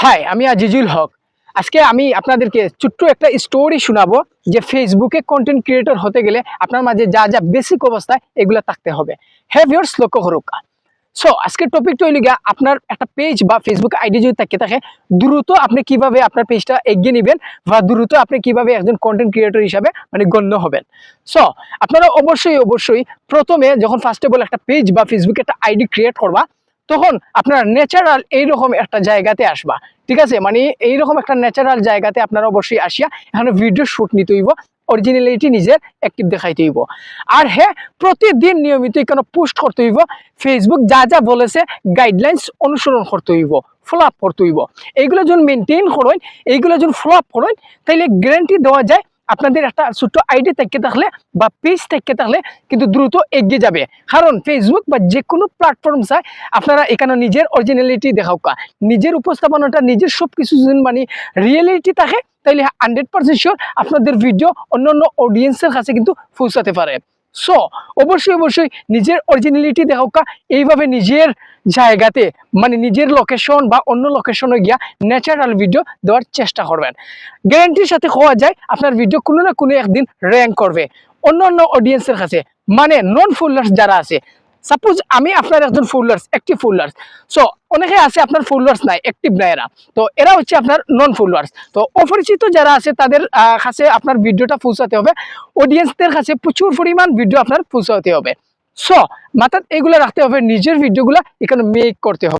High, আমি আজিজুল হক। আজকে আমি আপনাদেরকে ছোট্ট একটা স্টোরি শোনাবো যে ফেসবুকে কন্টেন্ট ক্রিয়েটর হতে গেলে আপনার মাঝে যা যা বেসিক অবস্থায় এগুলো থাকতে হবে। হ্যাভ ইয়ার্স লক্ষ্য করুক। সো আজকের টপিকটা হইল গিয়া, আপনার একটা পেজ বা ফেসবুক আইডি যদি থাকে দ্রুত আপনি কিভাবে আপনার পেজটা এগিয়ে নেবেন বা দ্রুত আপনি কিভাবে একজন কন্টেন্ট ক্রিয়েটর হিসাবে গণ্য হবেন। সো আপনারা অবশ্যই প্রথমে যখন ফার্স্ট অফ অল একটা পেজ বা ফেসবুকে একটা আইডি ক্রিয়েট করবা, তখন আপনার ন্যাচারাল এইরকম একটা জায়গাতে আসবা। ঠিক আছে, এইরকম একটা ন্যাচারাল জায়গাতে আপনারা অবশ্যই আসিয়া এখানে ভিডিও শুট নিতে হইব, অরিজিনালিটি নিজের অ্যাক্টিভ দেখাইতে হইব। আর হ্যাঁ, প্রতিদিন নিয়মিত এখানে পোস্ট করতে হইব। ফেসবুক যা যা বলেছে গাইডলাইন্স অনুসরণ করতে হইব, ফলো আপ করতে হইব। এইগুলো যখন মেনটেন করেন, এইগুলো যখন ফলো আপ করেন, তাইলে গ্যারান্টি দেওয়া যায় আপনাদের একটা ছোট্ট আইডি থেকে থাকলে বা পেজ থেকে থাকলে কিন্তু দ্রুত এগিয়ে যাবে। কারণ ফেসবুক বা যে কোনো প্ল্যাটফর্ম চায় আপনারা এখানে নিজের অরিজিনালিটি দেখাও, নিজের উপস্থাপনাটা, নিজের সবকিছু যদি রিয়েলিটি থাকে, তাইলে 100% শিওর আপনাদের ভিডিও অন্যান্য অডিয়েন্সের কাছে কিন্তু পৌঁছাতে পারে। সো অবশ্যই নিজের অরিজিনালিটি দেখাও, এইভাবে নিজের জায়গাতে নিজের লোকেশন বা অন্য লোকেশনে গিয়া ন্যাচারাল ভিডিও দেওয়ার চেষ্টা করবেন। গ্যারান্টির সাথে হওয়া যায় আপনার ভিডিও কোনো না কোনো একদিন র্যাঙ্ক করবে অন্য অডিয়েন্সের কাছে, নন ফলোয়ার্স যারা আছে। সাপোজ আমি আপনার একজন ফলোয়ার্স, অ্যাক্টিভ ফলোয়ার্স। সো অনেকে আছে আপনার ফলোয়ার্স নাই, অ্যাক্টিভ নাই এরা, তো এরা হচ্ছে আপনার নন ফলোয়ার্স। তো অপরিচিত যারা আছে তাদের কাছে আপনার ভিডিওটা পৌঁছাতে হবে, অডিয়েন্সদের কাছে প্রচুর পরিমাণ ভিডিও আপনার পৌঁছাতে হবে। সো মাথায় এগুলো রাখতে হবে, নিজের ভিডিওগুলো এখানে মেক করতে হবে।